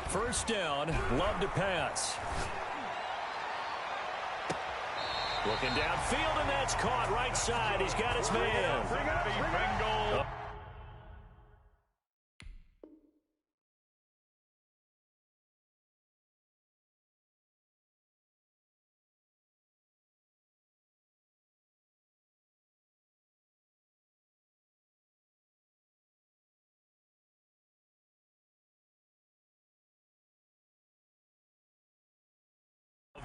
First down, Love to pass. Looking downfield, and that's caught right side. He's got his man.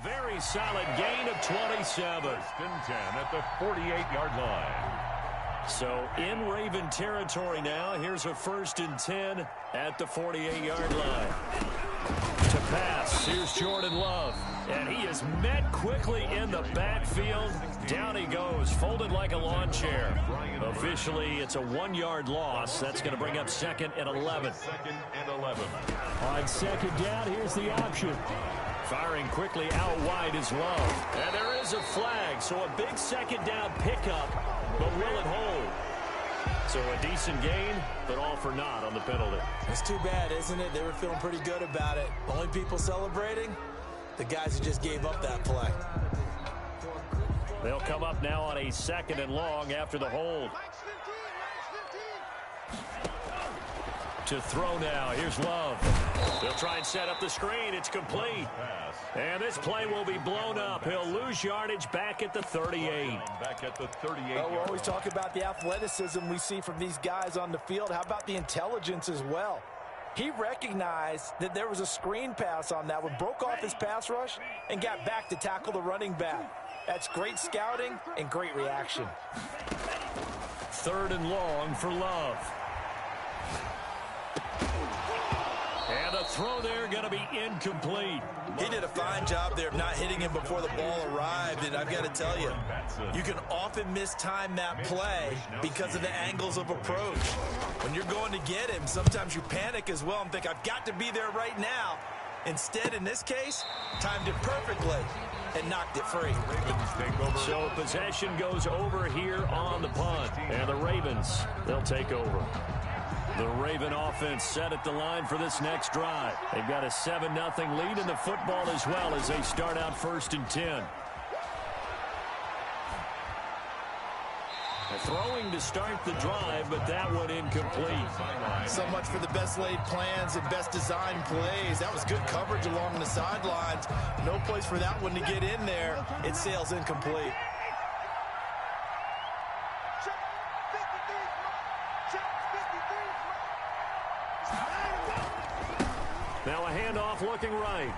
Very solid gain of 27. First and 10 at the 48-yard line. So in Raven territory now. Here's a first and 10 at the 48-yard line. To pass, here's Jordan Love. And he is met quickly in the backfield. Down he goes, folded like a lawn chair. Officially, it's a 1-yard loss. That's going to bring up 2nd and 11. 2nd and 11. On 2nd down, here's the option. Firing quickly out wide is Love. And there is a flag, so a big 2nd down pickup, but will it hold? So a decent gain, but all for naught on the penalty. It's too bad, isn't it? They were feeling pretty good about it. Only people celebrating, the guys who just gave up that play. They'll come up now on a 2nd and long after the hold. To throw now. Here's Love. They'll try and set up the screen. It's complete. And this play will be blown up. He'll lose yardage back at the 38. Back at the 38. Well, we always talk about the athleticism we see from these guys on the field. How about the intelligence as well? He recognized that there was a screen pass on that one, broke off his pass rush, and got back to tackle the running back. That's great scouting and great reaction. 3rd and long for Love. And the throw there going to be incomplete. He did a fine job there of not hitting him before the ball arrived, and I've got to tell you, you can often mistime that play because of the angles of approach. When you're going to get him, sometimes you panic as well and think, I've got to be there right now. Instead, in this case, timed it perfectly and knocked it free. So possession goes over here on the punt, and the Ravens, they'll take over. The Raven offense set at the line for this next drive. They've got a 7-0 lead in the football as well as they start out 1st and 10. Throwing to start the drive, but that one incomplete. So much for the best laid plans and best designed plays. That was good coverage along the sidelines. No place for that one to get in there. It sails incomplete. Now a handoff looking right.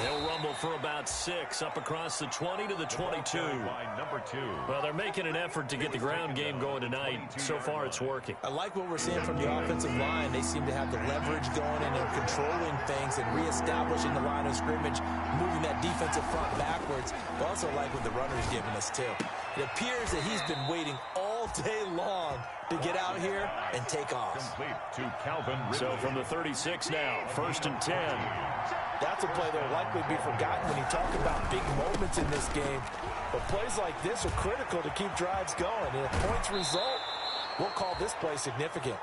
They'll rumble for about 6 up across the 20 to the 22. Number 2. Well, they're making an effort to get the ground game going tonight. So far, it's working. I like what we're seeing from the offensive line. They seem to have the leverage going and they're controlling things and reestablishing the line of scrimmage, moving that defensive front backwards. But also like what the runner's giving us, too. It appears that he's been waiting all day long to get out here and take off. Complete to Calvin Ridley. So from the 36 now, 1st and 10. That's a play that will likely be forgotten when you talk about big moments in this game. But plays like this are critical to keep drives going. And if points result, we'll call this play significant.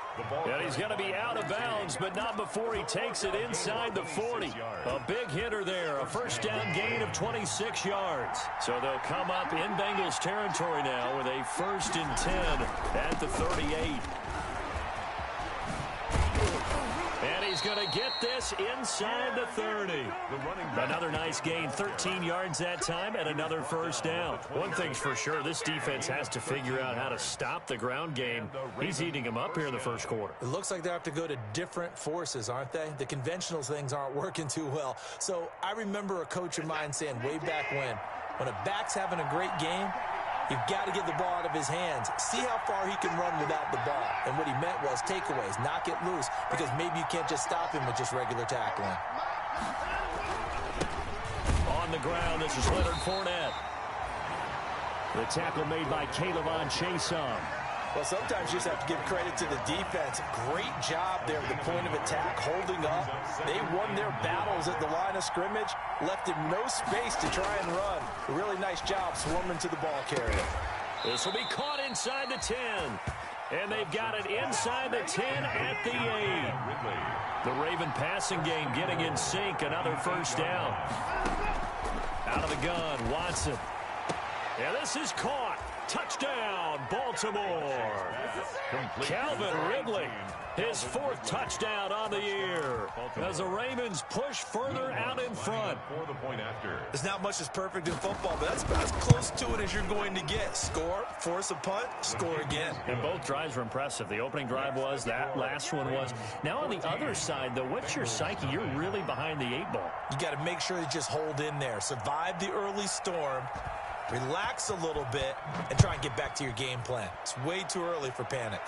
And he's going to be out of bounds, but not before he takes it inside the 40. A big hitter there, a 1st down gain of 26 yards. So they'll come up in Bengals territory now with a 1st and 10 at the 38. And he's going to get this inside the 30. Another nice gain, 13 yards that time, and another 1st down. One thing's for sure, this defense has to figure out how to stop the ground game. He's eating them up here in the 1st quarter. It looks like they have to go to different forces, aren't they? The conventional things aren't working too well. So I remember a coach of mine saying way back when a back's having a great game, you've got to get the ball out of his hands. See how far he can run without the ball. And what he meant was takeaways, knock it loose, because maybe you can't just stop him with just regular tackling. On the ground, this is Leonard Fournette. The tackle made by Caleb Chason. Well, sometimes you just have to give credit to the defense. Great job there at the point of attack, holding up. They won their battles at the line of scrimmage, left him no space to try and run. A really nice job swarming to the ball carrier. This will be caught inside the 10. And they've got it inside the 10 at the 8. The Raven passing game getting in sync. Another first down. Out of the gun, Watson. And this is caught. Touchdown, Baltimore. Calvin Ridley, his 4th touchdown on the year as the Ravens push further out in front. There's not much that's perfect in football, but that's about as close to it as you're going to get. Score, force a punt, score again. And both drives were impressive. The opening drive was, that last one was. Now on the other side, though, what's your psyche? You're really behind the 8 ball. You got to make sure you just hold in there. Survive the early storm. Relax a little bit and try and get back to your game plan. It's way too early for panic.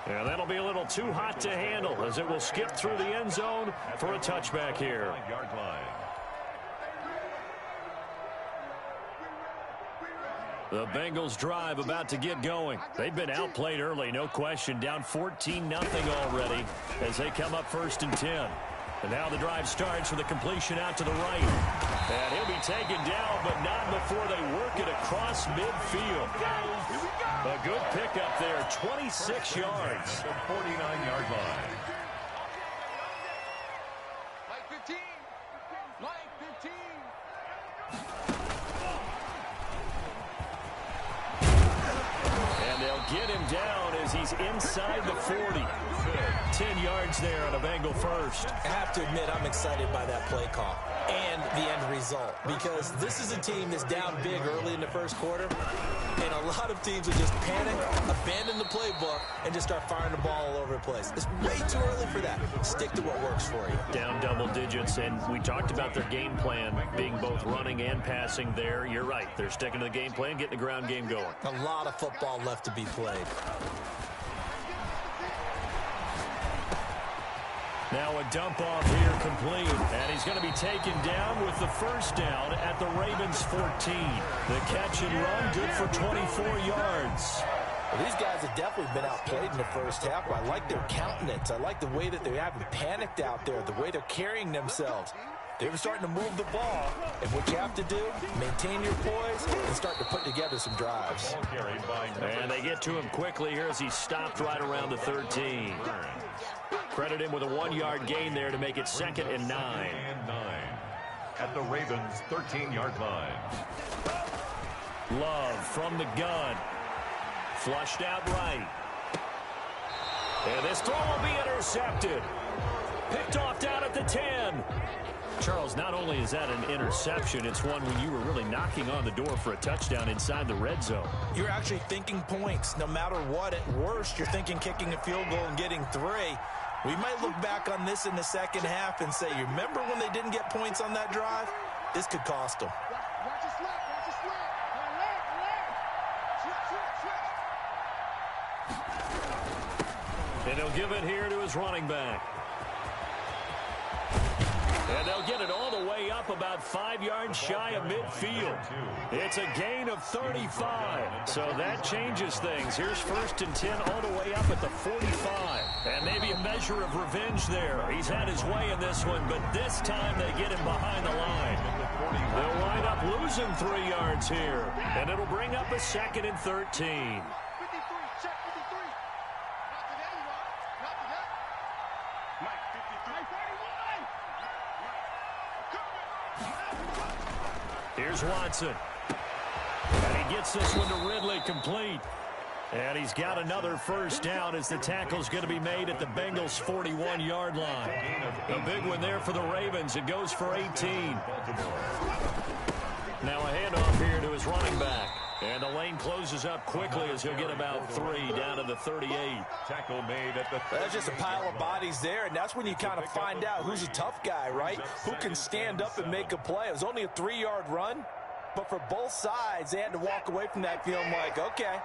Yeah, that'll be a little too hot to handle as it will skip through the end zone for a touchback here. The Bengals drive about to get going. They've been outplayed early, no question. Down 14-0 already as they come up 1st and 10. And now the drive starts with a completion out to the right. And he'll be taken down, but not before they work it across midfield. A good pickup there, 26 yards. The 49-yard line. Line 15. Line 15. And they'll get him down as he's inside the 40. 10 yards there on a Bengal first. I have to admit, I'm excited by that play call and the end result because this is a team that's down big early in the first quarter, and a lot of teams will just panic, abandon the playbook, and just start firing the ball all over the place. It's way too early for that. Stick to what works for you. Down double digits, and we talked about their game plan being both running and passing there. You're right. They're sticking to the game plan, getting the ground game going. A lot of football left to be played. Now a dump off here complete, and he's going to be taken down with the first down at the Ravens 14. The catch and run good for 24 yards. Well, these guys have definitely been outplayed in the first half. I like their countenance. I like the way that they haven't panicked out there, the way they're carrying themselves. They were starting to move the ball, and what you have to do, maintain your poise and start to put together some drives. And they get to him quickly here as he stopped right around the 13. Credit him with a 1-yard gain there to make it 2nd and 9. At the Ravens' 13-yard line. Love from the gun. Flushed out right. And this throw will be intercepted. Picked off down at the 10. Charles, not only is that an interception, it's one when you were really knocking on the door for a touchdown inside the red zone. You're actually thinking points. No matter what, at worst, you're thinking kicking a field goal and getting 3. We might look back on this in the second half and say, you remember when they didn't get points on that drive? This could cost them. Watch your slip. Watch your slip. And he'll give it here to his running back. And they'll get it all the way up about 5 yards shy of midfield. It's a gain of 35. So that changes things. Here's 1st and 10 all the way up at the 45. And maybe a measure of revenge there. He's had his way in this one, but this time they get him behind the line. They'll wind up losing 3 yards here. And it'll bring up a 2nd and 13. 53. Check 53. Not today, you are. Not today. Mike 53. 31. Here's Watson. And he gets this one to Ridley complete. And he's got another first down as the tackle's going to be made at the Bengals' 41-yard line. A big one there for the Ravens. It goes for 18. Now a handoff here to his running back. And the lane closes up quickly as he'll get about 3 down to the 38. Tackle made at the 38. There's just a pile of bodies there, and that's when you kind of find out who's a tough guy, right? Who can stand up and make a play. It was only a 3-yard run, but for both sides, they had to walk away from that feeling like, okay,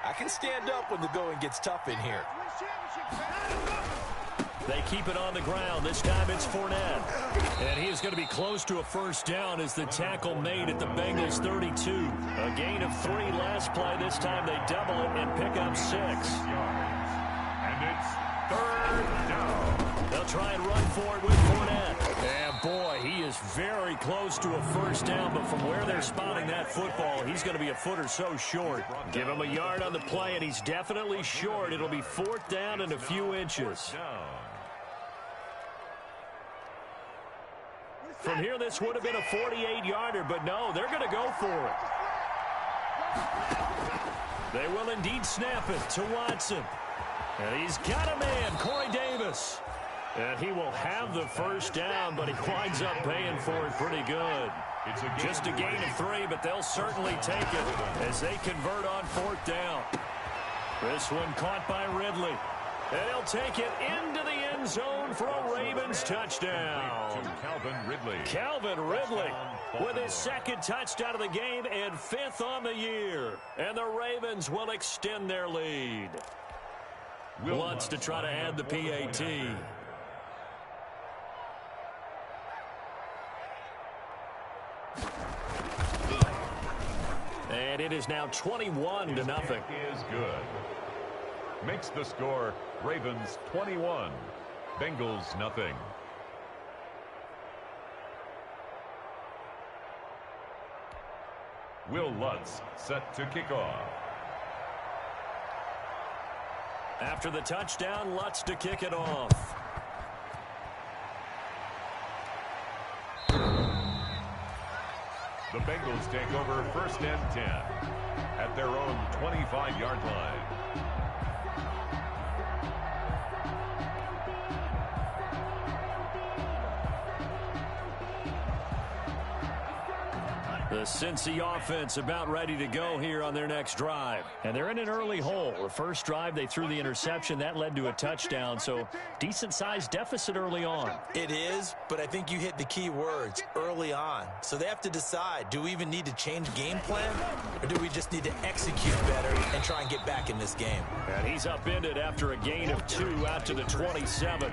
I can stand up when the going gets tough in here. They keep it on the ground. This time it's Fournette. And he is going to be close to a first down as the tackle made at the Bengals' 32. A gain of 3 last play. This time they double it and pick up 6. And it's 3rd down. They'll try and run for it with Fournette. And boy, he is very close to a first down, but from where they're spotting that football, he's going to be a foot or so short. Give him a yard on the play, and he's definitely short. It'll be fourth down and a few inches. From here, this would have been a 48-yarder, but no, they're going to go for it. They will indeed snap it to Watson. And he's got a man, Corey Davis. And he will have the first down, but he winds up paying for it pretty good. Just a gain of 3, but they'll certainly take it as they convert on fourth down. This one caught by Ridley. And he'll take it into the end zone for a Ravens touchdown. Calvin Ridley with his second touchdown of the game and 5th on the year. And the Ravens will extend their lead. Wants to try to add the PAT. And it is now 21-0. Is good. Makes the score Ravens 21, Bengals nothing. Will Lutz set to kick off. After the touchdown, Lutz to kick it off. The Bengals take over first and 10 at their own 25-yard line. The Cincy offense about ready to go here on their next drive. And they're in an early hole. The first drive, they threw the interception. That led to a touchdown, so decent-sized deficit early on. It is, but I think you hit the key words, early on. So they have to decide, do we even need to change game plan, or do we just need to execute better and try and get back in this game? And he's upended after a gain of 2 out to the 27.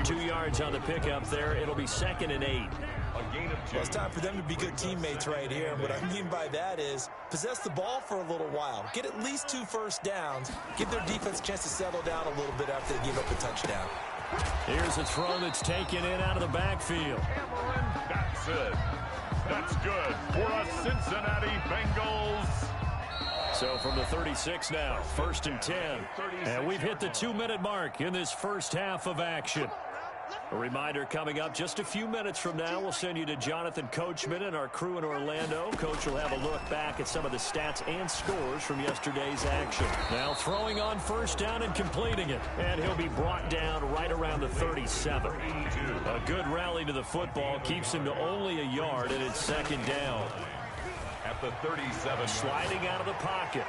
2 yards on the pickup there. It'll be 2nd and 8. Well, it's time for them to be good teammates right here. What I mean by that is possess the ball for a little while. Get at least 2 first downs. Give their defense a chance to settle down a little bit after they give up a touchdown. Here's a throw that's taken in out of the backfield. That's it. That's good for a Cincinnati Bengals. So from the 36 now, 1st and 10. And we've hit the 2-minute mark in this first half of action. A reminder coming up just a few minutes from now, we'll send you to Jonathan Coachman and our crew in Orlando. Coach will have a look back at some of the stats and scores from yesterday's action. Now throwing on first down and completing it. And he'll be brought down right around the 37. A good rally to the football keeps him to only a yard, and it's 2nd down. At the 37. Sliding out of the pocket.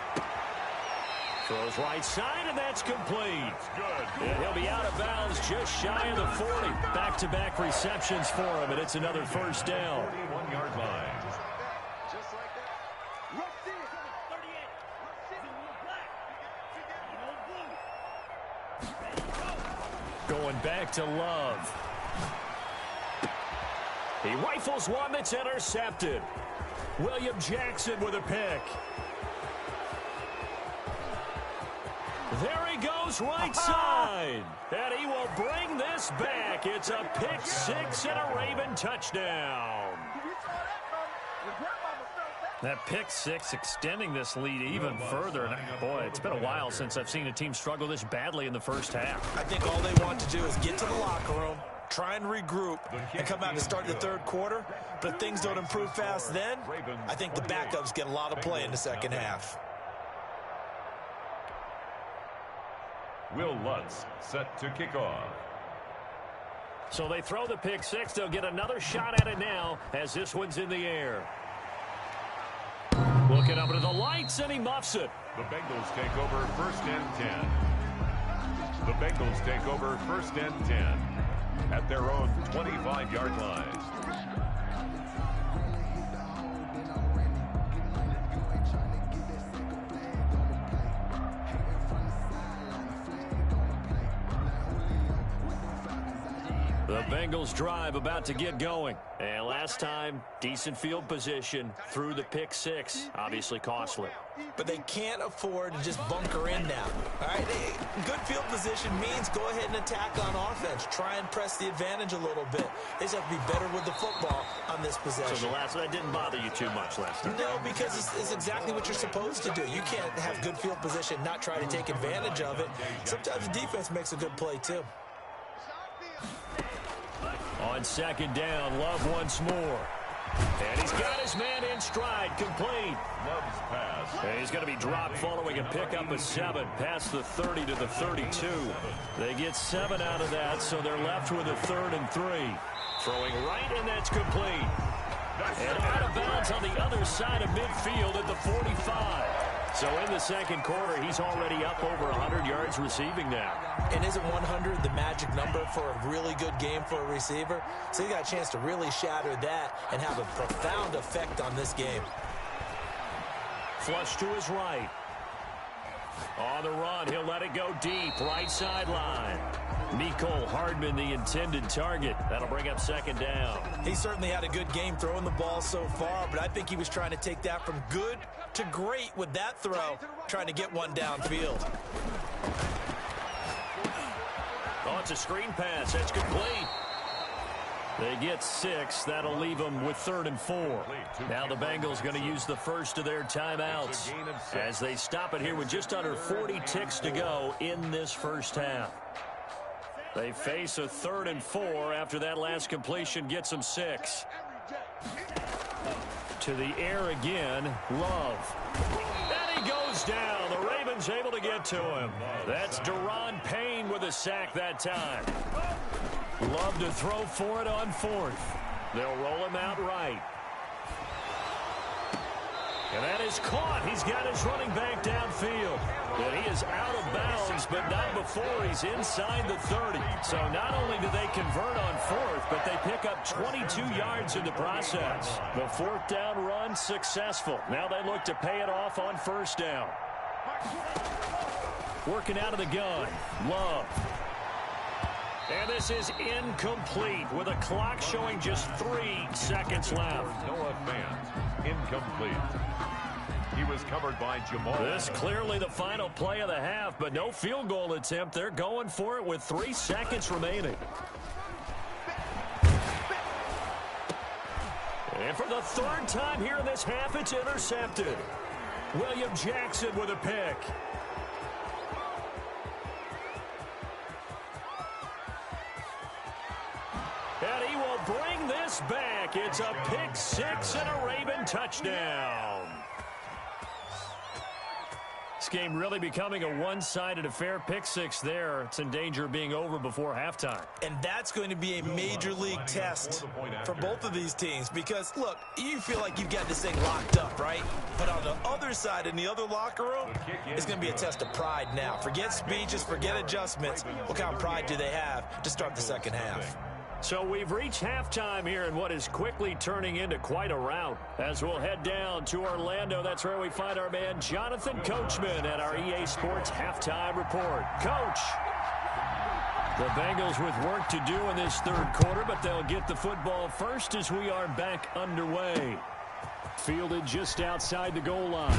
Throws right side, and that's complete. And he'll be out of bounds just shy of the 40. Back-to-back receptions for him, and it's another first down. 41-yard line. Just like that. Going back to Love. He rifles one that's intercepted. William Jackson with a pick. There he goes right side. And he will bring this back. It's a pick 6 and a Raven touchdown. That pick 6 extending this lead even further. And boy, it's been a while since I've seen a team struggle this badly in the first half. I think all they want to do is get to the locker room, try and regroup, and come out to start the third quarter. But if things don't improve fast then, I think the backups get a lot of play in the second half. Will Lutz set to kick off. So they throw the pick 6. They'll get another shot at it now as this one's in the air. Looking up into the lights, and he muffs it. The Bengals take over first and 10. The Bengals take over first and 10 at their own 25-yard line. The Bengals drive about to get going. And last time, decent field position through the pick six. Obviously costly. But they can't afford to just bunker in now. All right, good field position means go ahead and attack on offense. Try and press the advantage a little bit. They just have to be better with the football on this possession. So that didn't bother you too much last time? No, because it's exactly what you're supposed to do. You can't have good field position, not try to take advantage of it. Sometimes the defense makes a good play too. On second down, Love once more. And he's got his man in stride, complete. Love's pass. And he's going to be dropped following a pickup of 7, past the 30 to the 32. They get 7 out of that, so they're left with a 3rd and 3. Throwing right, and that's complete. And out of bounds on the other side of midfield at the 45. So in the second quarter, he's already up over 100 yards receiving now. And isn't 100 the magic number for a really good game for a receiver? So he got a chance to really shatter that and have a profound effect on this game. Flush to his right. On the run, he'll let it go deep, right sideline. Mecole Hardman, the intended target. That'll bring up second down. He certainly had a good game throwing the ball so far, but I think he was trying to take that from good to great with that throw, trying to get one downfield. Oh, it's a screen pass. That's complete. They get 6. That'll leave them with 3rd and 4. Now the Bengals going to use the first of their timeouts as they stop it here with just under 40 ticks to go in this first half. They face a 3rd and 4 after that last completion gets them 6. To the air again, Love. And he goes down. The Ravens able to get to him. That's Daron Payne with a sack that time. Love to throw for it on 4th. They'll roll him out right. And that is caught. He's got his running back downfield. And he is out of bounds, but not before he's inside the 30. So not only do they convert on 4th, but they pick up 22 yards in the process. The 4th down run successful. Now they look to pay it off on 1st down. Working out of the gun, Love. And this is incomplete with a clock showing just 3 seconds left. Noah Fant, incomplete. He was covered by Jamal. This clearly the final play of the half, but no field goal attempt. They're going for it with 3 seconds remaining. And for the 3rd time here in this half, it's intercepted. William Jackson with a pick. And he will bring this back. It's a pick 6 and a Raven touchdown. This game really becoming a one-sided affair. Pick 6 there. It's in danger of being over before halftime. And that's going to be a major league test for both of these teams because, look, you feel like you've got this thing locked up, right? But on the other side, in the other locker room, it's going to be a test of pride now. Forget speeches, forget adjustments. What kind of pride do they have to start the second half? So we've reached halftime here in what is quickly turning into quite a rout. As we'll head down to Orlando, that's where we find our man Jonathan Coachman at our EA Sports Halftime Report. Coach, the Bengals with work to do in this 3rd quarter, but they'll get the football first as we are back underway. Fielded just outside the goal line.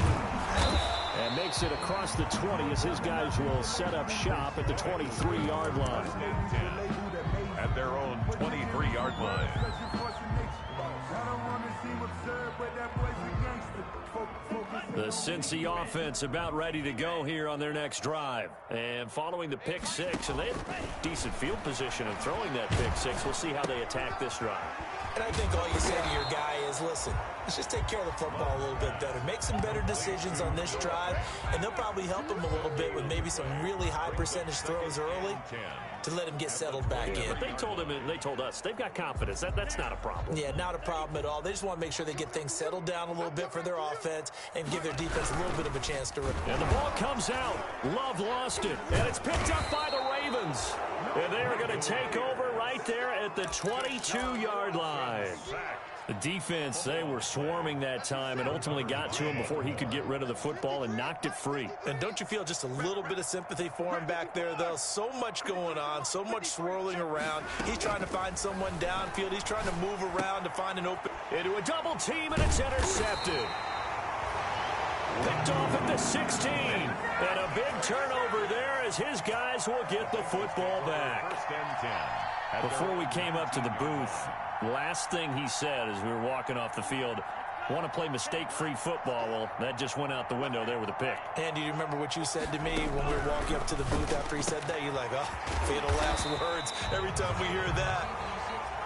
And makes it across the 20 as his guys will set up shop at the 23-yard line. At their own 23-yard line. The Cincy offense about ready to go here on their next drive. And following the pick 6, and they have decent field position in throwing that pick 6. We'll see how they attack this drive. And I think all you say to your guy is, listen, let's just take care of the football a little bit better. Make some better decisions on this drive, and they'll probably help him a little bit with maybe some really high percentage throws early to let him get settled back in. But they told him, and they told us, they've got confidence. That's not a problem. Yeah, not a problem at all. They just want to make sure they get things settled down a little bit for their offense and give their defense a little bit of a chance to recover. And the ball comes out. Love lost it, and it's picked up by the Ravens. And they are going to take over right there at the 22-yard line. The defense, they were swarming that time and ultimately got to him before he could get rid of the football and knocked it free. And don't you feel just a little bit of sympathy for him back there, though? So much going on, so much swirling around. He's trying to find someone downfield. He's trying to move around to find an open. Into a double team, and it's intercepted. Picked off at the 16. And a big turnover there as his guys will get the football back. First and 10. Before we came up to the booth, last thing he said as we were walking off the field, want to play mistake-free football. Well, that just went out the window there with a pick. Andy, do you remember what you said to me when we were walking up to the booth after he said that? You're like, oh, fatal last words. Every time we hear that,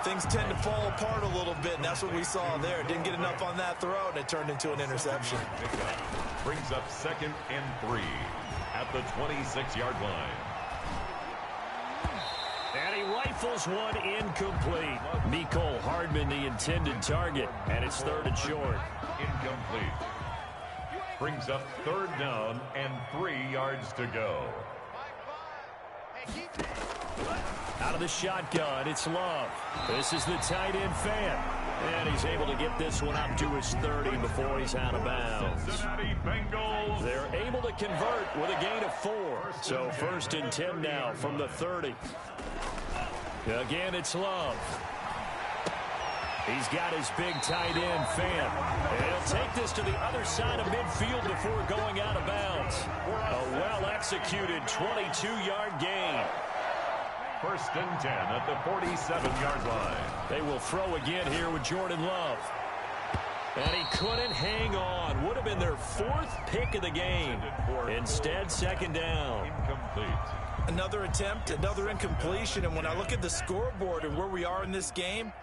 things tend to fall apart a little bit, and that's what we saw there. Didn't get enough on that throw, and it turned into an interception. Brings up 2nd and 3 at the 26-yard line. And he rifles one incomplete. Mecole Hardman, the intended target, and it's 3rd and short. Incomplete. Brings up 3rd down and 3 yards to go. Out of the shotgun, it's Love. This is the tight end Fan. And he's able to get this one up to his 30 before he's out of bounds. Cincinnati Bengals. They're able to convert with a gain of 4. So 1st and 10 now from the 30. Again, it's Love. He's got his big tight end Fan. And he'll take this to the other side of midfield before going out of bounds. A well-executed 22-yard gain. 1st and 10 at the 47-yard line. They will throw again here with Jordan Love. And he couldn't hang on. Would have been their 4th pick of the game. Instead, 2nd down. Incomplete. Another attempt, another incompletion, and when I look at the scoreboard and where we are in this game,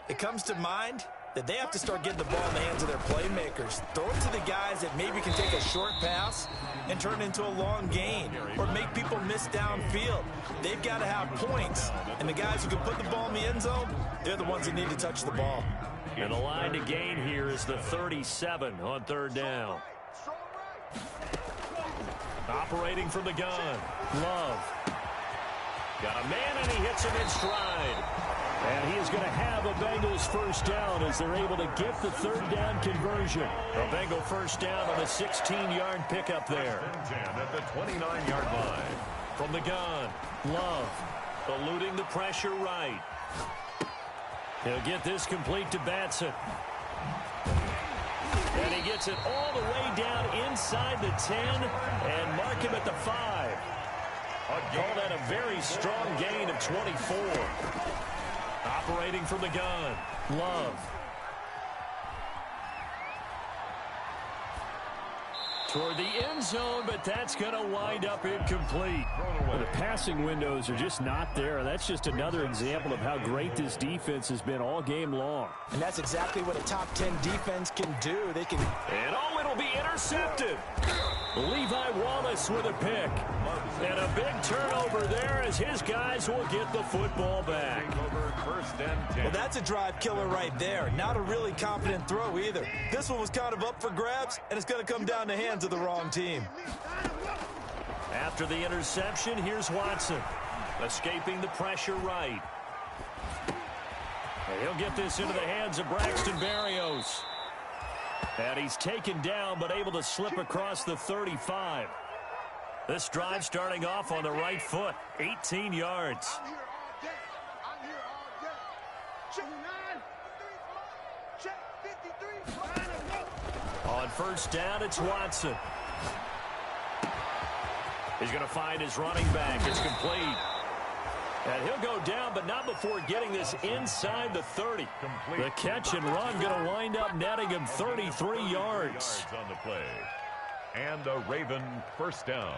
it comes to mind that they have to start getting the ball in the hands of their playmakers. Throw it to the guys that maybe can take a short pass and turn it into a long gain or make people miss downfield. They've got to have points, and the guys who can put the ball in the end zone, they're the ones that need to touch the ball. And the line to gain here is the 37 on 3rd down. Operating from the gun, Love. Got a man, and he hits him in stride. And he is going to have a Bengals 1st down as they're able to get the 3rd down conversion. A Bengal 1st down on a 16-yard pickup there. 10 at the 29-yard line. From the gun, Love eluding the pressure right. He'll get this complete to Batson. And he gets it all the way down inside the 10 and mark him at the 5. Call that a very strong gain of 24. Operating from the gun, Love. Toward the end zone, but that's going to wind up incomplete. Well, the passing windows are just not there. That's just another example of how great this defense has been all game long. And that's exactly what a top 10 defense can do. They can. And oh, it'll be intercepted. Levi Wallace with a pick. And a big turnover there as his guys will get the football back. Well, that's a drive killer right there. Not a really confident throw either. This one was kind of up for grabs, and it's going to come down the hands of the wrong team. After the interception, here's Watson. Escaping the pressure right. And he'll get this into the hands of Braxton Berrios. And he's taken down, but able to slip across the 35. This drive starting off on the right foot, 18 yards. On 1st down, it's Watson. He's going to find his running back. It's complete. And he'll go down, but not before getting this inside the 30. The catch and run going to wind up netting him 33 yards. On the play. And a Raven 1st down.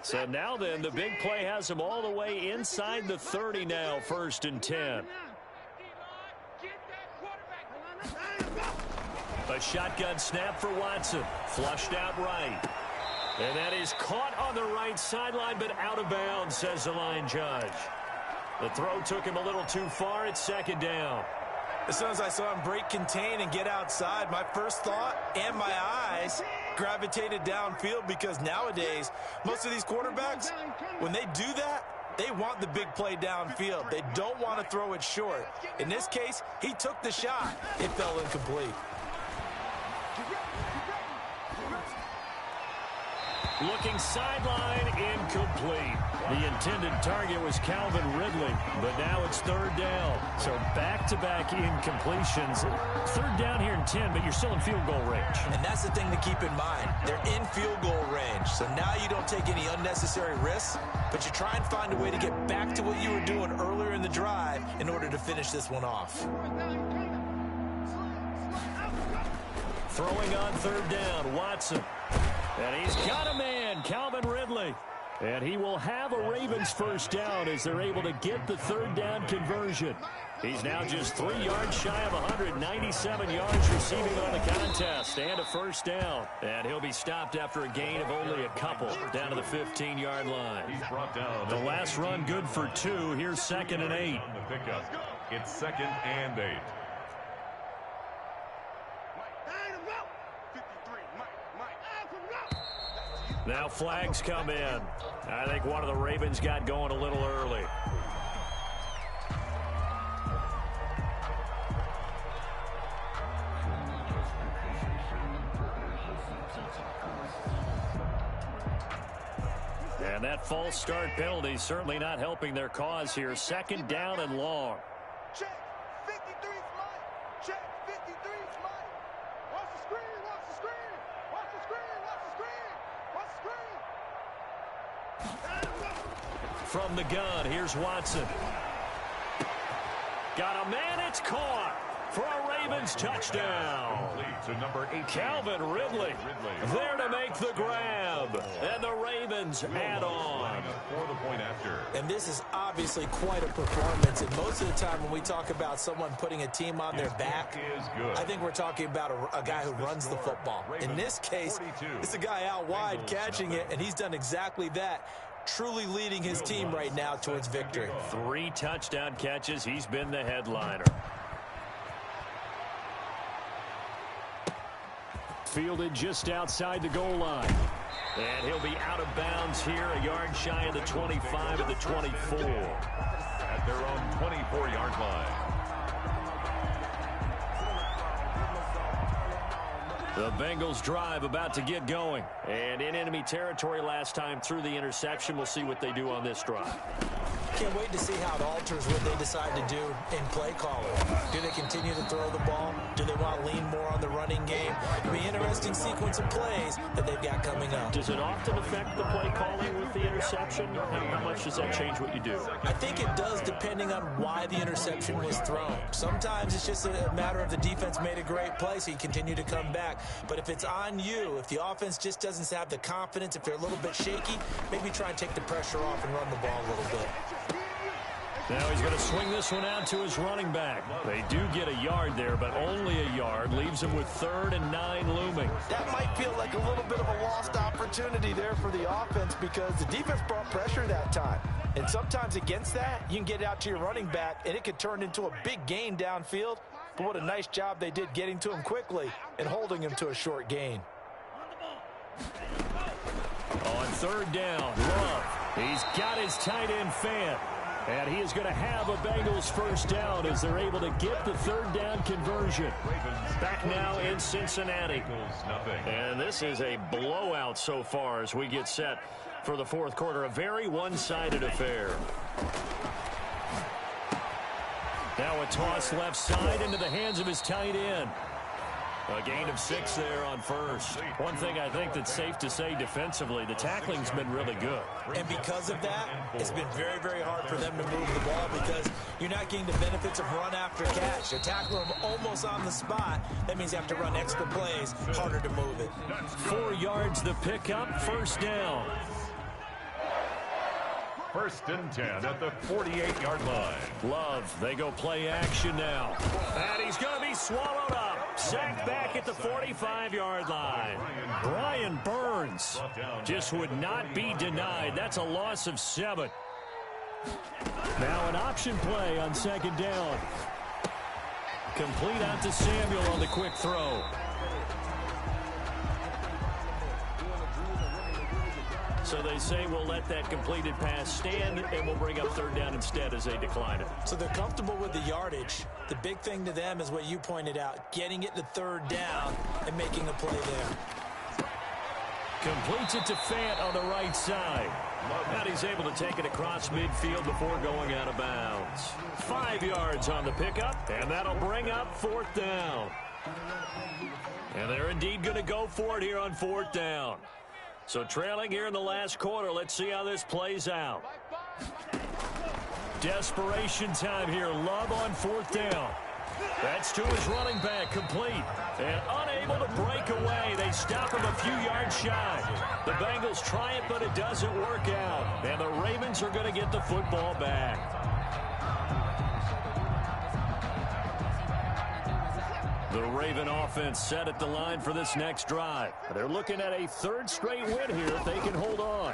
So now then, the big play has him all the way inside the 30 now, 1st and 10. A shotgun snap for Watson. Flushed out right. And that is caught on the right sideline, but out of bounds, says the line judge. The throw took him a little too far. It's 2nd down. As soon as I saw him break contain and get outside, my first thought and my eyes gravitated downfield, because nowadays, most of these quarterbacks, when they do that, they want the big play downfield. They don't want to throw it short. In this case, he took the shot. It fell incomplete. Looking sideline, incomplete. The intended target was Calvin Ridley, but now it's third down. So back-to-back incompletions. Third down here in 10, but you're still in field goal range. And that's the thing to keep in mind. They're in field goal range. So now you don't take any unnecessary risks, but you try and find a way to get back to what you were doing earlier in the drive in order to finish this one off. Throwing on third down, Watson. And he's got a man, Calvin Ridley. And he will have a Ravens first down as they're able to get the third down conversion. He's now just 3 yards shy of 197 yards receiving on the contest, and a first down. And he'll be stopped after a gain of only a couple, down to the 15-yard line. He's brought down. The last run good for 2. Here's 2nd and 8. On the pickup. It's 2nd and 8. Now flags come in. I think one of the Ravens got going a little early. And that false start penalty certainly not helping their cause here. 2nd down and long. Check. 53's mine. Check. 53's mine. Watch the screen. Watch the screen. Watch the screen. Watch the screen. Watch the screen. From the gun, here's Watson. Got a man, it's caught for a Ravens touchdown. To number 8. Calvin Ridley there to make the grab. And the Ravens add on. For the point after. And this is obviously quite a performance. And most of the time when we talk about someone putting a team on their back, I think we're talking about a guy who runs the football. In this case, it's a guy out wide catching it, and he's done exactly that. Truly leading his team right now towards victory. 3 touchdown catches. He's been the headliner. Fielded just outside the goal line. And he'll be out of bounds here, a yard shy of the 25 of the 24. At their own 24-yard line. The Bengals drive about to get going. And in enemy territory last time through the interception. We'll see what they do on this drive. Can't wait to see how it alters what they decide to do in play calling. Do they continue to throw the ball? Do they want to lean more on the running game? It'll be an interesting sequence of plays that they've got coming up. Does it often affect the play calling with the interception? How much does that change what you do? I think it does, depending on why the interception was thrown. Sometimes it's just a matter of the defense made a great play, so you continue to come back. But if it's on you, if the offense just doesn't have the confidence, if they're a little bit shaky, maybe try and take the pressure off and run the ball a little bit. Now he's going to swing this one out to his running back. They do get a yard there, but only a yard. Leaves him with 3rd and 9 looming. That might feel like a little bit of a lost opportunity there for the offense, because the defense brought pressure that time. And sometimes against that, you can get out to your running back, and it could turn into a big gain downfield. But what a nice job they did getting to him quickly and holding him to a short gain. On 3rd down, Love. He's got his tight end fan. And he is going to have a Bengals first down as they're able to get the 3rd down conversion. Back now in Cincinnati. And this is a blowout so far as we get set for the 4th quarter. A very one-sided affair. Now a toss left side into the hands of his tight end. A gain of 6 there on first. One thing I think that's safe to say defensively, the tackling's been really good. And because of that, it's been very, very hard for them to move the ball, because you're not getting the benefits of run after catch. You're tackling them almost on the spot. That means you have to run extra plays, harder to move it. 4 yards the pickup, first down. 1st and 10 at the 48-yard line. Love, they go play action now. And he's going to be swallowed up. Sacked back at the 45-yard line. Brian Burns just would not be denied. That's a loss of 7. Now an option play on 2nd down. Complete out to Samuel on the quick throw. So they say we'll let that completed pass stand, and we'll bring up third down instead as they decline it. So they're comfortable with the yardage. The big thing to them is what you pointed out, getting it to third down and making a play there. Completes it to Fant on the right side. And he's able to take it across midfield before going out of bounds. 5 yards on the pickup, and that'll bring up fourth down. And they're indeed going to go for it here on fourth down. So trailing here in the last quarter, let's see how this plays out. Desperation time here. Love on fourth down. That's to his running back, complete. And unable to break away. They stop him a few yards shy. The Bengals try it, but it doesn't work out. And the Ravens are going to get the football back. The Raven offense set at the line for this next drive. They're looking at a third straight win here if they can hold on.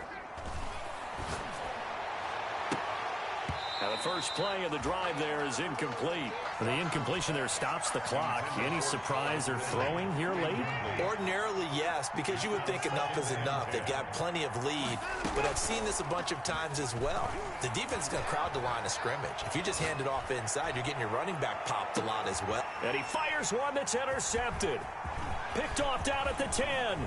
Now the first play of the drive there is incomplete. The incompletion there stops the clock. Any surprise they're throwing here late? Ordinarily, yes, because you would think enough is enough. They've got plenty of lead, but I've seen this a bunch of times as well. The defense is going to crowd the line of scrimmage. If you just hand it off inside, you're getting your running back popped a lot as well. And he fires one that's intercepted. Picked off down at the 10.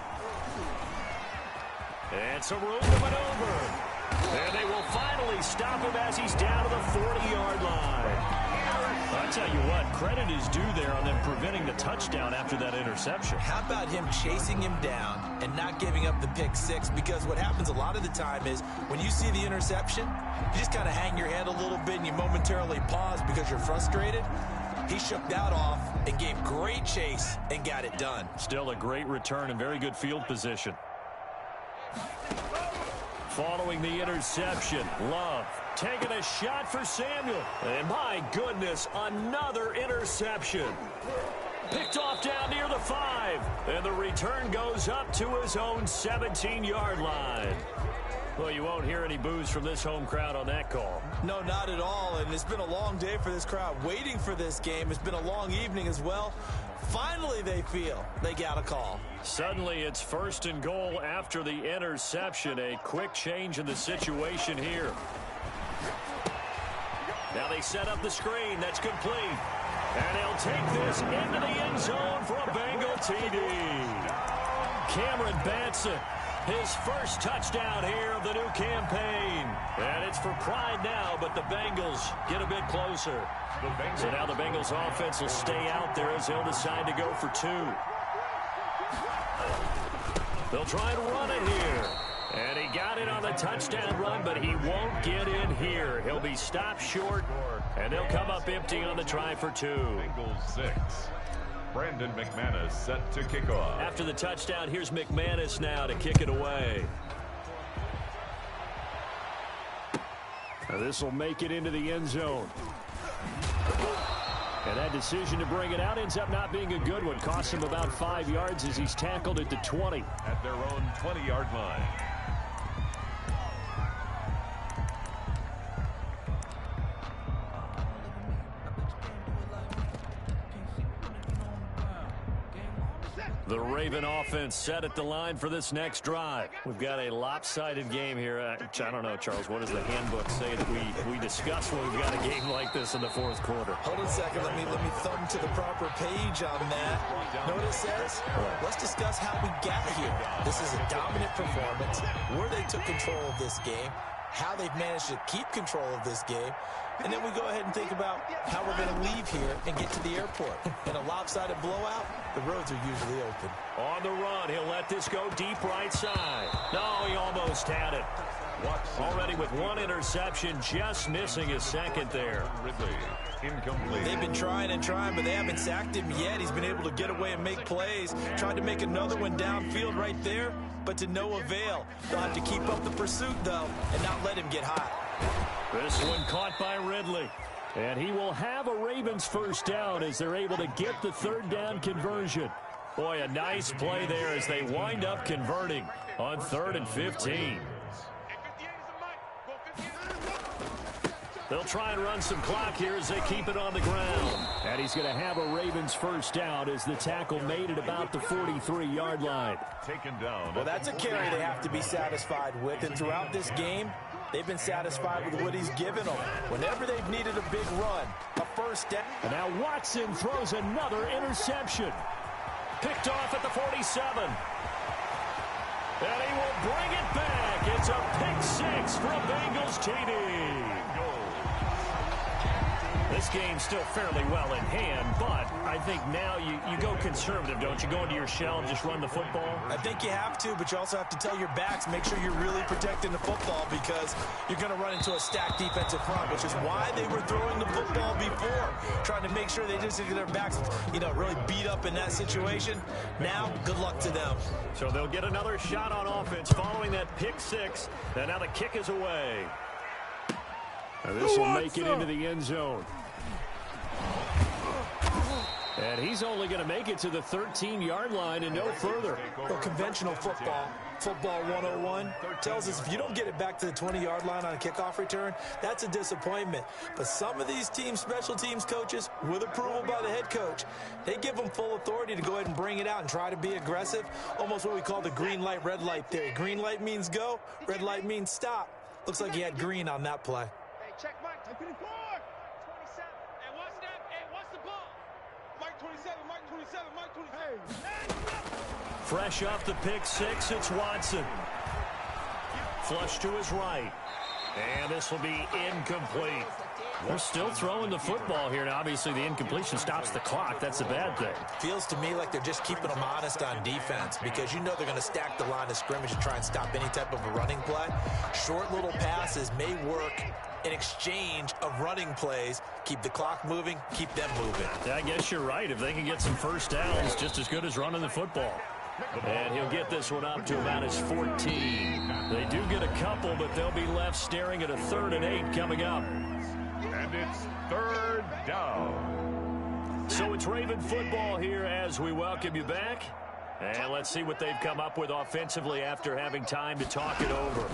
And some room to maneuver. And they will finally stop him as he's down to the 40-yard line. I'll tell you what, credit is due there on them preventing the touchdown after that interception. How about him chasing him down and not giving up the pick six? Because what happens a lot of the time is when you see the interception, you just kind of hang your head a little bit and you momentarily pause because you're frustrated. He shook that off and gave great chase and got it done. Still a great return and very good field position. Following the interception, Love taking a shot for Samuel. And my goodness, another interception. Picked off down near the 5. And the return goes up to his own 17-yard line. Well, you won't hear any boos from this home crowd on that call. No, not at all. And it's been a long day for this crowd waiting for this game. It's been a long evening as well. Finally, they feel they got a call. Suddenly, it's first and goal after the interception. A quick change in the situation here. Now they set up the screen. That's complete. And he'll take this into the end zone for a Bengal TD. Cameron Batson, his first touchdown here of the new campaign. And it's for pride now, but the Bengals get a bit closer. So now the Bengals offense will stay out there as they'll decide to go for 2. They'll try and run it here. And he got it on the touchdown run, but he won't get in here. He'll be stopped short, and they'll come up empty on the try for 2. Bengals 6. Brandon McManus set to kick off. After the touchdown, here's McManus now to kick it away. Now this will make it into the end zone. And that decision to bring it out ends up not being a good one. Costs him about 5 yards as he's tackled at the 20. At their own 20-yard line. The Raven offense set at the line for this next drive. We've got a lopsided game here. I don't know, Charles, what does the handbook say that we discuss when we've got a game like this in the fourth quarter? Hold on a second. Let me thumb to the proper page on that. Know what it says? Let's discuss how we got here. This is a dominant performance, where they took control of this game, how they've managed to keep control of this game, and then we go ahead and think about how we're going to leave here and get to the airport. In a lopsided blowout, the roads are usually open. On the run, he'll let this go deep right side. No, he almost had it. Already with one interception, just missing his second there. Ridley, incomplete. They've been trying and trying, but they haven't sacked him yet. He's been able to get away and make plays. Tried to make another one downfield right there, but to no avail. They'll have to keep up the pursuit, though, and not let him get hot. This one caught by Ridley. And he will have a Ravens first down as they're able to get the third down conversion. Boy, a nice play there as they wind up converting on 3rd and 15. They'll try and run some clock here as they keep it on the ground. And he's going to have a Ravens first down as the tackle made it about the 43-yard line. Taken down. Well, that's a carry they have to be satisfied with. And throughout this game, they've been satisfied with what he's given them. Whenever they've needed a big run, a first down. And now Watson throws another interception. Picked off at the 47. And he will bring it back. It's a pick six for a Bengals TD. This game's still fairly well in hand, but I think now you go conservative, don't you? Go into your shell and just run the football? I think you have to, but you also have to tell your backs, make sure you're really protecting the football because you're going to run into a stacked defensive front, which is why they were throwing the football before, trying to make sure they just get their backs, really beat up in that situation. Now, good luck to them. So they'll get another shot on offense following that pick six, and now the kick is away. And this will make it into the end zone. And he's only going to make it to the 13-yard line and no further. Well, conventional football 101, tells us if you don't get it back to the 20-yard line on a kickoff return, that's a disappointment. But some of these teams, special teams coaches, with approval by the head coach, they give them full authority to go ahead and bring it out and try to be aggressive, almost what we call the green light, red light theory. Green light means go, red light means stop. Looks like he had green on that play. Hey, check Mike. 27. Hey, what's that? Hey, what's the ball? Mike 27, Mike 27, Mike 27. Hey. Fresh off the pick six, it's Watson. Flush to his right. And this will be incomplete. They're still throwing the football here. Now, obviously, the incompletion stops the clock. That's a bad thing. Feels to me like they're just keeping them honest on defense because you know they're going to stack the line of scrimmage and try and stop any type of a running play. Short little passes may work in exchange of running plays. Keep the clock moving, keep them moving. Yeah, I guess you're right. If they can get some first downs, just as good as running the football. And he'll get this one up to about his 14. They do get a couple, but they'll be left staring at a 3rd and 8 coming up. And it's 3rd down. So it's Raven football here as we welcome you back. And let's see what they've come up with offensively after having time to talk it over.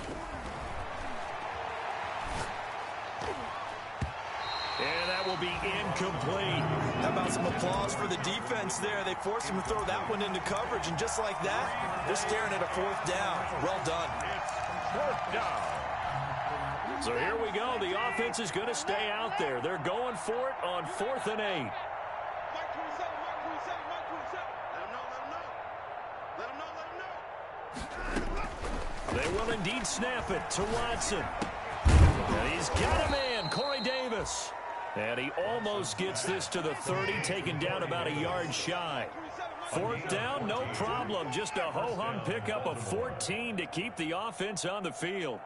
And that will be incomplete. How about some applause for the defense there? They forced him to throw that one into coverage, and just like that, they're staring at a 4th down. Well done. It's 4th down. So here we go. The offense is going to stay out there. They're going for it on 4th and 8. Mike 27, Mike 27, Mike 27. Let him know, let him know. Let him know, let him know. They will indeed snap it to Watson. And he's got a man, Corey Davis. And he almost gets this to the 30, taken down about a yard shy. 4th down, no problem. Just a ho-hum pickup of 14 to keep the offense on the field.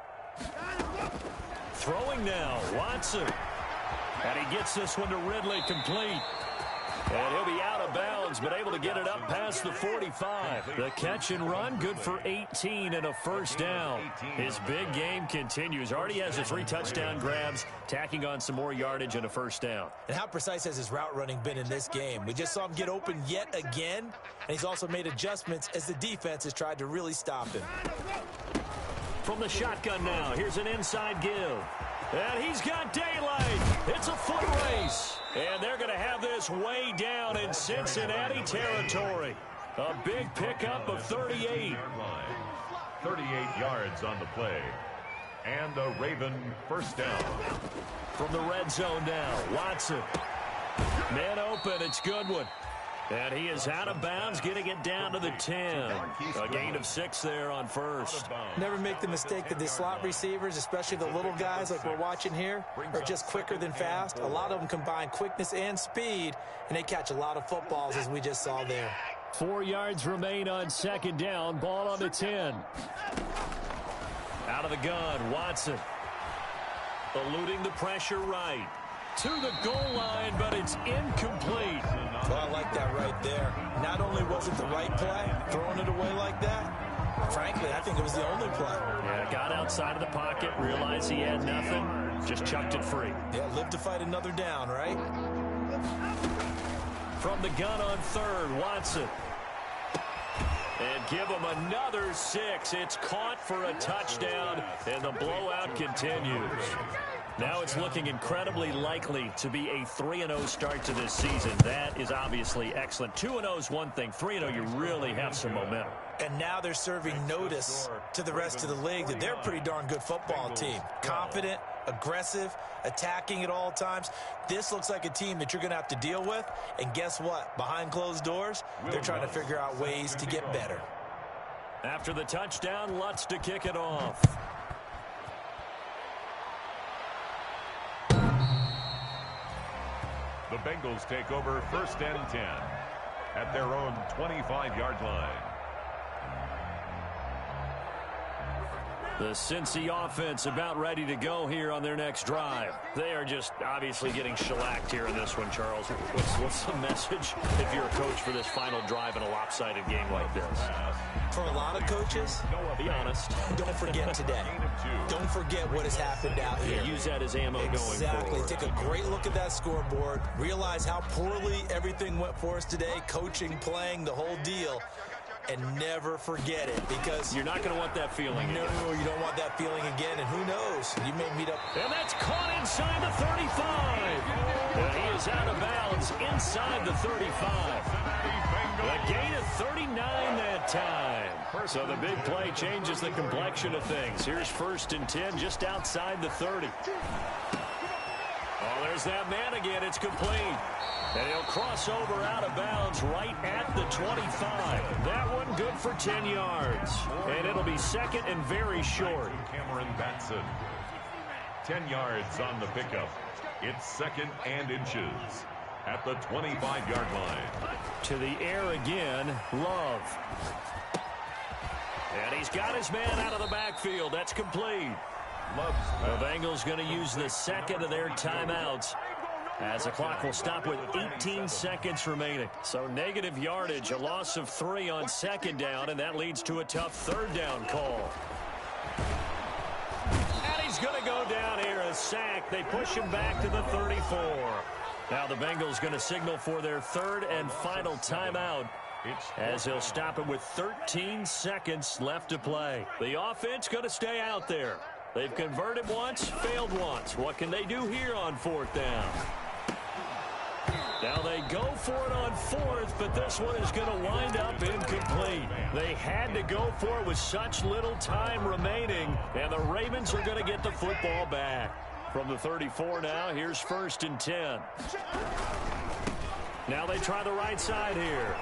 Throwing now, Watson. And he gets this one to Ridley, complete. And he'll be out of bounds, but able to get it up past the 45. The catch and run, good for 18 and a first down. His big game continues. Already has the 3 touchdown grabs, tacking on some more yardage and a first down. And how precise has his route running been in this game? We just saw him get open yet again, and he's also made adjustments as the defense has tried to really stop him. From the shotgun now, here's an inside give. And he's got daylight. It's a foot race. And they're going to have this way down in Cincinnati territory. A big pickup of 38. 38 yards on the play. And a Raven first down. From the red zone now, Watson. Man open, it's Goodwin. And he is out of bounds, getting it down to the 10. A gain of 6 there on first. Never make the mistake that the slot receivers, especially the little guys like we're watching here, are just quicker than fast. A lot of them combine quickness and speed, and they catch a lot of footballs, as we just saw there. 4 yards remain on 2nd down. Ball on the 10. Out of the gun, Watson. Eluding the pressure right. To the goal line, but it's incomplete. Well, I like that right there. Not only was it the right play, throwing it away like that, frankly, I think it was the only play. Yeah, got outside of the pocket, realized he had nothing, just chucked it free. Yeah, live to fight another down, right? From the gun on 3rd, Watson. And give him another 6. It's caught for a touchdown, and the blowout continues. Now it's looking incredibly likely to be a 3-0 start to this season. That is obviously excellent. 2-0 is one thing. 3-0, you really have some momentum. And now they're serving notice to the rest of the league that they're a pretty darn good football team. Confident, aggressive, attacking at all times. This looks like a team that you're going to have to deal with. And guess what? Behind closed doors, they're trying to figure out ways to get better. After the touchdown, Lutz to kick it off. The Bengals take over 1st and 10 at their own 25-yard line. The Cincy offense about ready to go here on their next drive. They are just obviously getting shellacked here in this one, Charles. What's the message if you're a coach for this final drive in a lopsided game like this? For a lot of coaches, Be honest. don't forget today. Don't forget what has happened out here. Use that as ammo going forward. Exactly. Take a great look at that scoreboard. Realize how poorly everything went for us today. Coaching, playing, the whole deal. And never forget it, because You're not going to want that feeling no, again. you don't want that feeling again. And who knows? You may meet up. And that's caught inside the 35. And he is out of bounds inside the 35. A gain of 39 that time. So the big play changes the complexion of things. Here's 1st and 10 just outside the 30. Oh, there's that man again. It's complete. And he'll cross over out of bounds right at the 25. That one good for 10 yards. And it'll be 2nd and very short. Cameron Batson. 10 yards on the pickup. It's 2nd and inches at the 25-yard line. To the air again, Love. And he's got his man out of the backfield. That's complete. The Bengals going to use the 2nd of their timeouts, as the clock will stop with 18 seconds remaining. So negative yardage, a loss of 3 on 2nd down, and that leads to a tough 3rd down call. And he's going to go down here, a sack. They push him back to the 34. Now the Bengals going to signal for their 3rd and final timeout, as he'll stop it with 13 seconds left to play. The offense going to stay out there. They've converted once, failed once. What can they do here on 4th down? Now they go for it on 4th, but this one is going to wind up incomplete. They had to go for it with such little time remaining, and the Ravens are going to get the football back. From the 34 now, here's 1st and 10. Now they try the right side here.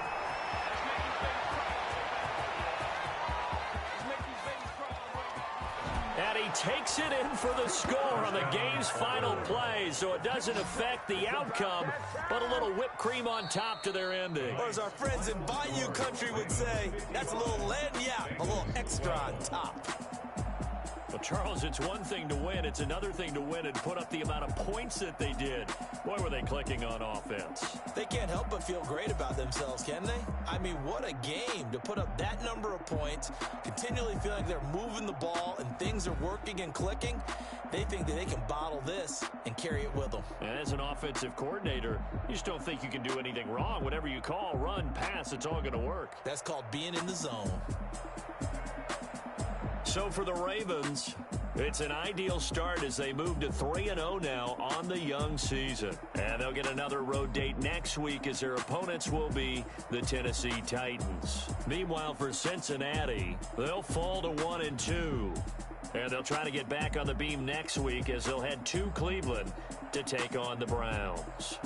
And he takes it in for the score on the game's final play, so it doesn't affect the outcome, but a little whipped cream on top to their ending. Or as our friends in Bayou Country would say, that's a little lagniappe, a little extra on top. Well, Charles, it's one thing to win. It's another thing to win and put up the amount of points that they did. Boy, were they clicking on offense. They can't help but feel great about themselves, can they? I mean, what a game to put up that number of points, continually feel like they're moving the ball and things are working and clicking. They think that they can bottle this and carry it with them. And as an offensive coordinator, you just don't think you can do anything wrong. Whatever you call, run, pass, it's all going to work. That's called being in the zone. So for the Ravens, it's an ideal start as they move to 3-0 now on the young season. And they'll get another road date next week as their opponents will be the Tennessee Titans. Meanwhile, for Cincinnati, they'll fall to 1-2. And they'll try to get back on the beam next week as they'll head to Cleveland to take on the Browns.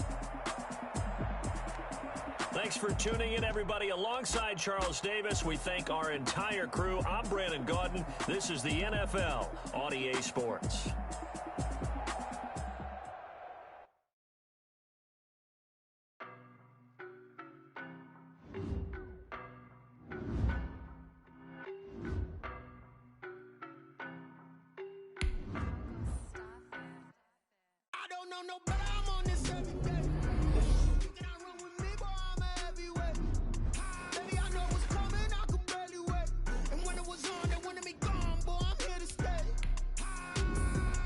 Thanks for tuning in, everybody. Alongside Charles Davis, we thank our entire crew. I'm Brandon Gaudin. This is the NFL on EA Sports. I don't know no better. I'm on this every day. You cannot run with me, boy. I'm a heavyweight. Baby, I know what's coming. I could barely wait. And when it was on, they wanted me gone, boy. I'm here to stay.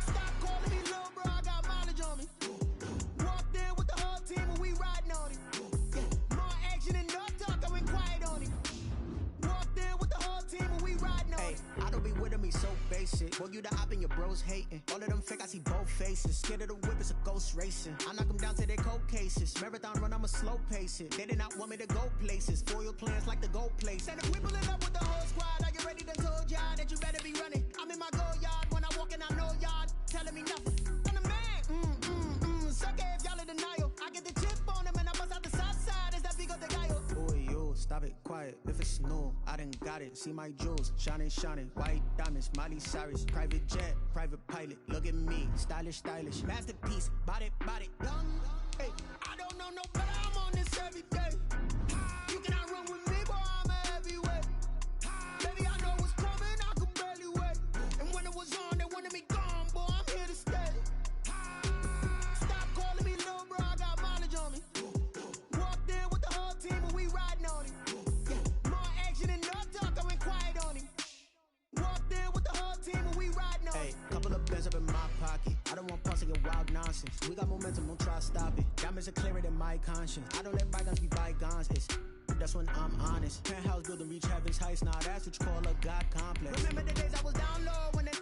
Stop calling me little bro. I got mileage on me. Walked in with the whole team and we riding on it. Yeah. More action and no talk. I went quiet on it. Walked in with the whole team and we riding on it. I don't be with me so big. face it. Boy, you the op and your bros hating. All of them fake, I see both faces. Scared of the whip, it's a ghost racing. I knock them down to their cold cases. Marathon run, I'ma slow pace it. They did not want me to go places. Foil plans like the gold place. And if we pulling up with the whole squad, are you ready to told y'all that you better be running? I'm in my go yard. When I walk in, I know y'all telling me nothing. I'm the man. Suck it if y'all in denial. I get the chip on him and I bust out the south side. Is that Vigo de Gallo? Boy, yo, stop it, quiet. If it's new, I done got it. See my jewels, shining, shining. White diamonds, Miley Cyrus. Private jet, private pilot. Look at me, stylish, stylish. Masterpiece, body, young. Hey, I don't know no better. I'm on this every day. You cannot run with me, boy. I'm a heavyweight. Baby, I know what's coming. I could barely wait. And when it was on, they wanted me gone, boy. I'm here to stay. Stop calling me little bro. I got mileage on me. Walked in with the whole team and we riding on it. Yeah, more action and no talk. I went quiet on him. Walked in with the whole team and we riding on it. Couple of bands up in my pocket. I don't want parts of your wild nonsense. We got momentum, don't try to stop it. Diamonds are clearer than my conscience. I don't let bygones be bygones. That's when I'm honest. Penthouse building reach heaven's heights. Nah, that's what you call a God complex. Remember the days I was down low when they